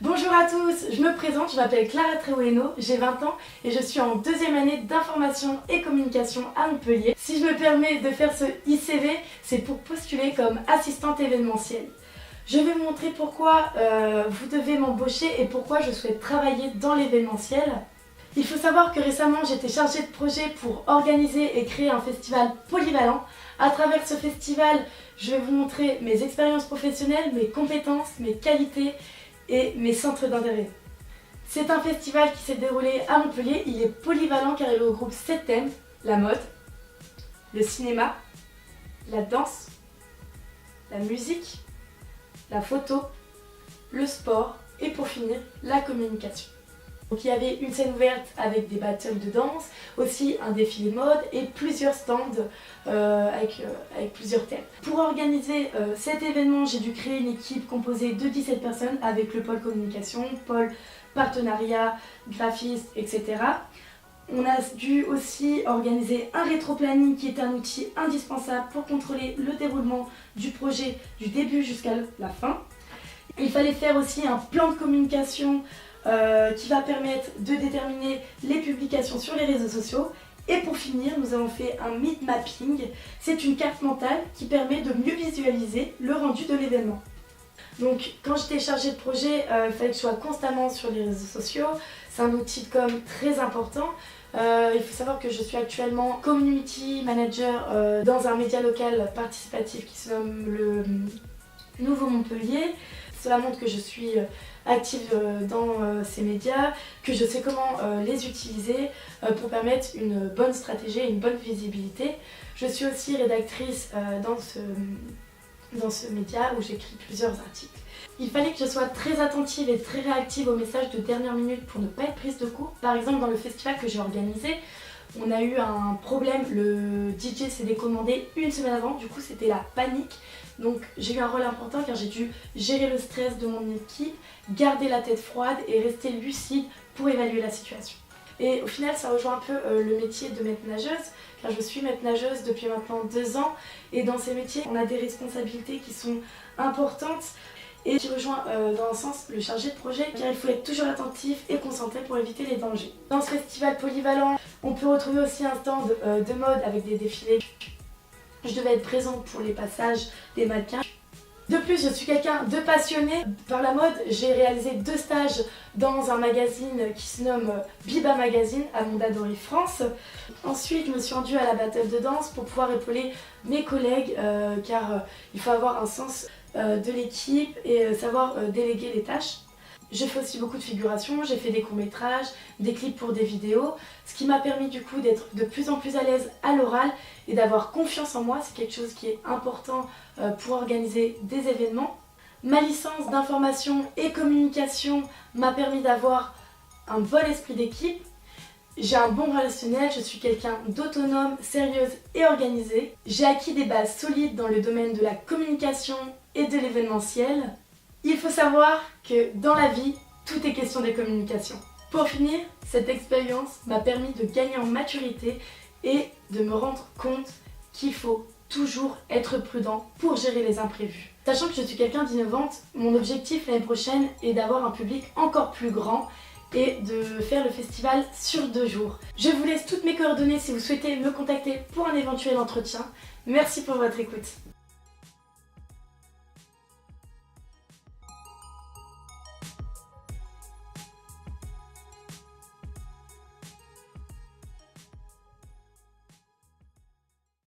Bonjour à tous, je me présente, je m'appelle Clara Treueno, j'ai 20 ans et je suis en deuxième année d'information et communication à Montpellier. Si je me permets de faire ce ICV, c'est pour postuler comme assistante événementielle. Je vais vous montrer pourquoi vous devez m'embaucher et pourquoi je souhaite travailler dans l'événementiel. Il faut savoir que récemment j'étais chargée de projet pour organiser et créer un festival polyvalent. À travers ce festival, je vais vous montrer mes expériences professionnelles, mes compétences, mes qualités et mes centres d'intérêt. C'est un festival qui s'est déroulé à Montpellier, il est polyvalent car il regroupe 7 thèmes, la mode, le cinéma, la danse, la musique, la photo, le sport et pour finir, la communication. Donc il y avait une scène ouverte avec des battles de danse, aussi un défilé mode et plusieurs stands avec plusieurs thèmes. Pour organiser cet événement, j'ai dû créer une équipe composée de 17 personnes avec le pôle communication, pôle partenariat, graphiste, etc. On a dû aussi organiser un rétro-planning qui est un outil indispensable pour contrôler le déroulement du projet du début jusqu'à la fin. Il fallait faire aussi un plan de communication qui va permettre de déterminer les publications sur les réseaux sociaux. Et pour finir, nous avons fait un meet mapping. C'est une carte mentale qui permet de mieux visualiser le rendu de l'événement. Donc quand j'étais chargée de projet, il fallait que je sois constamment sur les réseaux sociaux. C'est un outil de com très important. Il faut savoir que je suis actuellement community manager dans un média local participatif qui se nomme le Nouveau Montpellier. Cela montre que je suis active dans ces médias, que je sais comment les utiliser pour permettre une bonne stratégie et une bonne visibilité. Je suis aussi rédactrice dans ce média où j'écris plusieurs articles. Il fallait que je sois très attentive et très réactive aux messages de dernière minute pour ne pas être prise de court. Par exemple, dans le festival que j'ai organisé, on a eu un problème, le DJ s'est décommandé une semaine avant, du coup c'était la panique. Donc j'ai eu un rôle important car j'ai dû gérer le stress de mon équipe, garder la tête froide et rester lucide pour évaluer la situation. Et au final ça rejoint un peu le métier de maître nageuse car je suis maître nageuse depuis maintenant 2 ans et dans ces métiers on a des responsabilités qui sont importantes et qui rejoint dans un sens le chargé de projet car il faut être toujours attentif et concentré pour éviter les dangers. Dans ce festival polyvalent, on peut retrouver aussi un stand de mode avec des défilés. Je devais être présente pour les passages des mannequins. De plus, je suis quelqu'un de passionné par la mode. J'ai réalisé 2 stages dans un magazine qui se nomme Biba Magazine à Mondadori France. Ensuite, je me suis rendue à la battle de danse pour pouvoir épauler mes collègues car il faut avoir un sens de l'équipe et savoir déléguer les tâches. Je fais aussi beaucoup de figuration, j'ai fait des courts-métrages, des clips pour des vidéos, ce qui m'a permis du coup d'être de plus en plus à l'aise à l'oral et d'avoir confiance en moi, c'est quelque chose qui est important pour organiser des événements. Ma licence d'information et communication m'a permis d'avoir un bon esprit d'équipe, j'ai un bon relationnel, je suis quelqu'un d'autonome, sérieuse et organisée. J'ai acquis des bases solides dans le domaine de la communication et de l'événementiel. Il faut savoir que dans la vie, tout est question de communication. Pour finir, cette expérience m'a permis de gagner en maturité et de me rendre compte qu'il faut toujours être prudent pour gérer les imprévus. Sachant que je suis quelqu'un d'innovante, mon objectif l'année prochaine est d'avoir un public encore plus grand et de faire le festival sur 2 jours. Je vous laisse toutes mes coordonnées si vous souhaitez me contacter pour un éventuel entretien. Merci pour votre écoute.